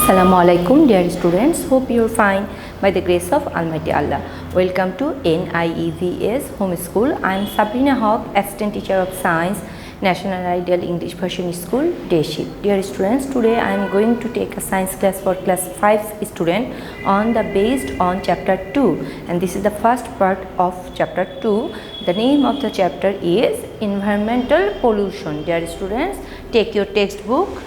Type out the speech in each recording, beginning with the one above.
Assalamu alaikum dear students, hope you are fine by the grace of Almighty Allah. Welcome to NIEVS Home School. I am Sabrina Hawk, Assistant Teacher of Science, National Ideal English Version School, Day Shift. Dear students, today I am going to take a science class for class 5 student based on chapter 2, and this is the first part of chapter 2. The name of the chapter is Environmental Pollution. Dear students, take your textbook.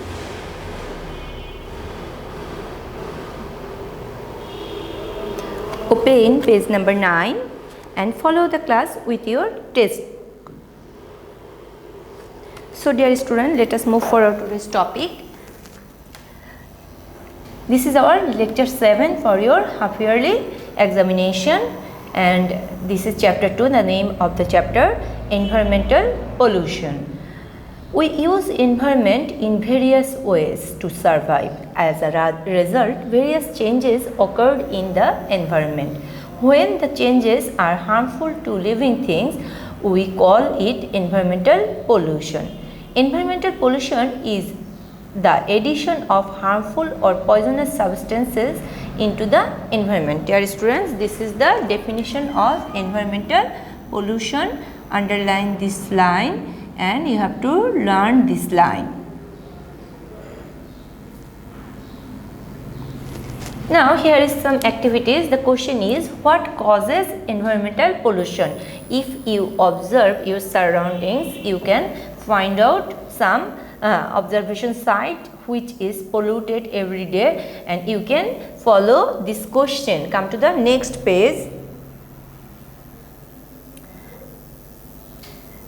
Open page number 9 and follow the class with your test. So dear students, let us move forward to this topic. This is our lecture 7 for your half yearly examination, and this is chapter 2. The name of the chapter, Environmental Pollution. We use environment in various ways to survive. As a result, various changes occurred in the environment. When the changes are harmful to living things, we call it environmental pollution. Environmental pollution is the addition of harmful or poisonous substances into the environment. Dear students, this is the definition of environmental pollution. Underline this line and you have to learn this line. Now here is some activities. The question is, what causes environmental pollution? If you observe your surroundings, you can find out some observation site which is polluted every day, and you can follow this question. Come to the next page.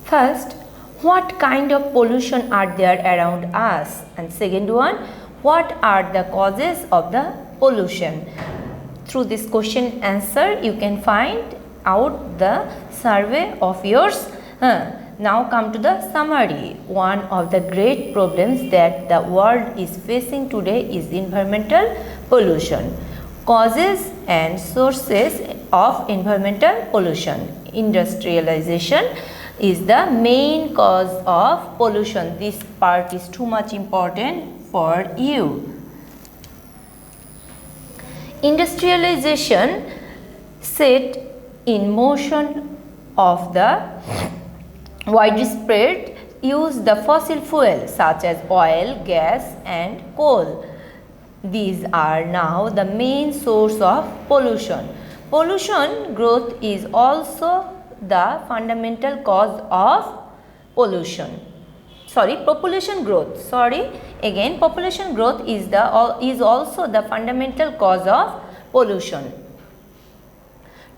First, what kind of pollution are there around us? And second one, what are the causes of the pollution? Through this question answer, you can find out the survey of yours. Now come to the summary. One of the great problems that the world is facing today is environmental pollution. Causes and sources of environmental pollution. Industrialization is the main cause of pollution. This part is too much important for you. Industrialization set in motion of the widespread use the fossil fuels such as oil, gas and coal. These are now the main source of pollution. Population growth is also the fundamental cause of pollution. Population growth is also the fundamental cause of pollution.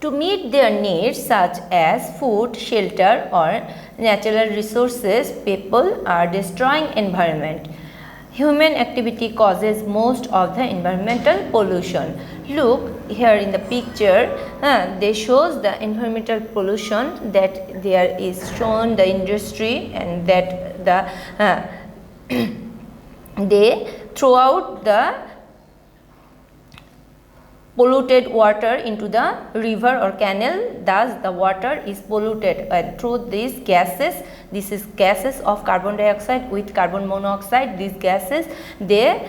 To meet their needs such as food, shelter or natural resources, people are destroying environment. Human activity causes most of the environmental pollution. Look here in the picture, they shows the environmental pollution, that there is shown the industry, and that the they throw out the polluted water into the river or canal. Thus the water is polluted through these gases. This is gases of carbon dioxide with carbon monoxide. These gases, they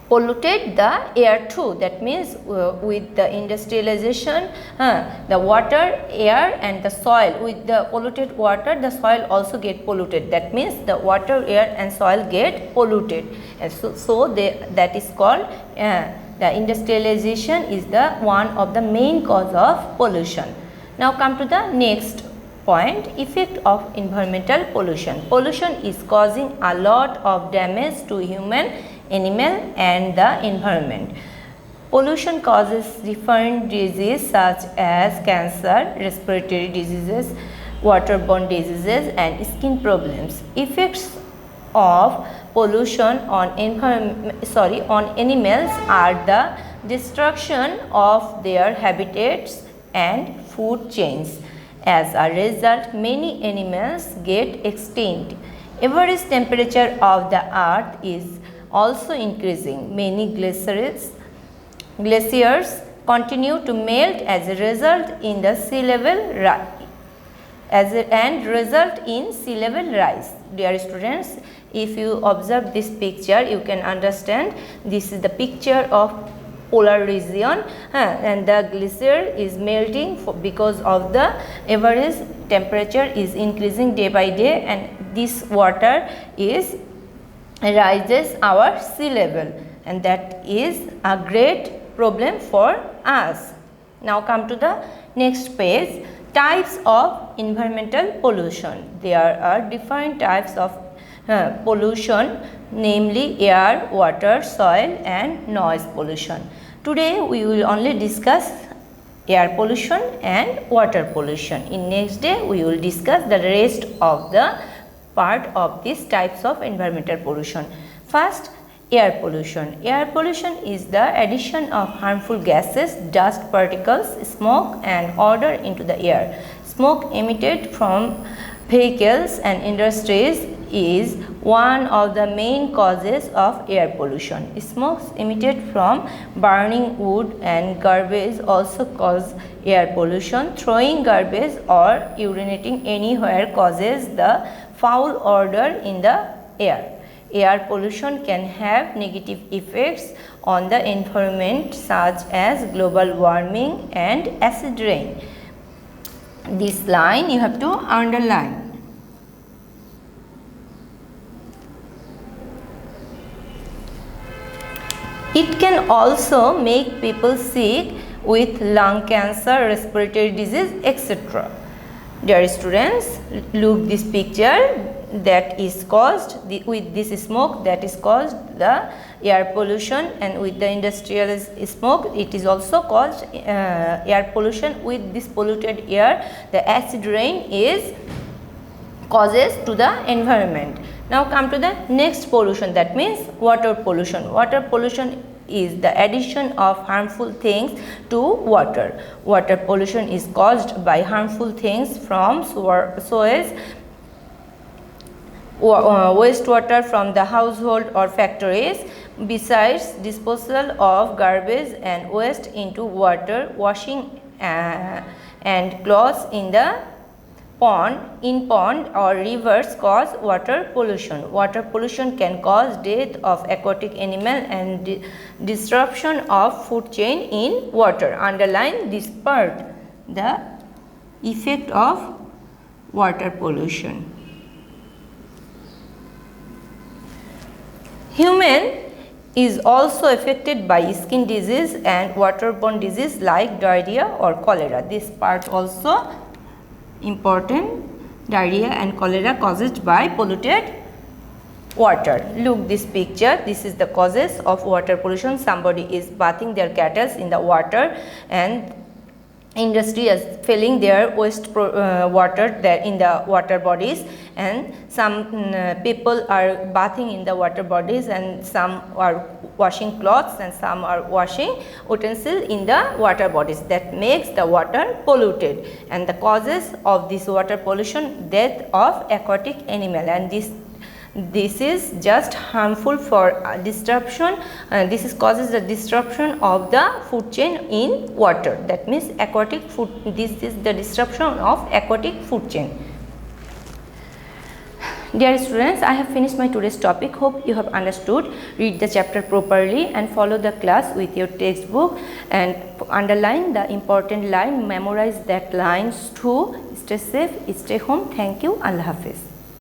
polluted the air too. That means with the industrialization, the water, air and the soil, with the polluted water, the soil also get polluted. That means the water, air and soil get polluted, and that is called the industrialization is the one of the main cause of pollution. Now come to the next point, effect of environmental pollution. Pollution is causing a lot of damage to human, animal and the environment. Pollution causes different diseases such as cancer, respiratory diseases, waterborne diseases and skin problems. Effects of pollution on animals are the destruction of their habitats and food chains. As a result, many animals get extinct. Average temperature of the earth is also increasing. Many glaciers continue to melt as a result in the sea level rise. and result in sea level rise. Dear students, if you observe this picture, you can understand this is the picture of polar region, and the glacier is melting because of the average temperature is increasing day by day, and this water is rises our sea level, and that is a great problem for us. Now come to the next page. Types of environmental pollution. There are different types of pollution, namely air, water, soil and noise pollution. Today we will only discuss air pollution and water pollution. In next day we will discuss the rest of the part of these types of environmental pollution. First, air pollution. Air pollution is the addition of harmful gases, dust particles, smoke and odor into the air. Smoke emitted from vehicles and industries is one of the main causes of air pollution. Smoke emitted from burning wood and garbage also cause air pollution. Throwing garbage or urinating anywhere causes the foul odor in the air. Air pollution can have negative effects on the environment such as global warming and acid rain. This line you have to underline. It can also make people sick with lung cancer, respiratory disease, etc. Dear students, look this picture that is caused with this smoke, that is caused the air pollution, and with the industrial smoke it is also caused air pollution. With this polluted air, the acid rain is causes to the environment. Now come to the next pollution, that means water pollution. Water pollution is the addition of harmful things to water. Water pollution is caused by harmful things from sewage, wastewater from the household or factories. Besides disposal of garbage and waste into water, washing and clothes in the pond or rivers cause water pollution. Water pollution can cause death of aquatic animal and disruption of food chain in water. Underline this part, the effect of water pollution. Human is also affected by skin disease and waterborne disease like diarrhea or cholera. This part also important. Diarrhea and cholera caused by polluted water. Look this picture. This is the causes of water pollution. Somebody is bathing their cattle in the water, and industry is filling their waste water there in the water bodies, and some people are bathing in the water bodies, and some are washing clothes and some are washing utensils in the water bodies. That makes the water polluted, and the causes of this water pollution, death of aquatic animal, and this is just harmful for disruption. This is causes the disruption of the food chain in water. That means aquatic food. This is the disruption of aquatic food chain. Dear students, I have finished my today's topic. Hope you have understood. Read the chapter properly and follow the class with your textbook, and underline the important line. Memorize that lines too. Stay safe, stay home. Thank you. Allah Hafiz.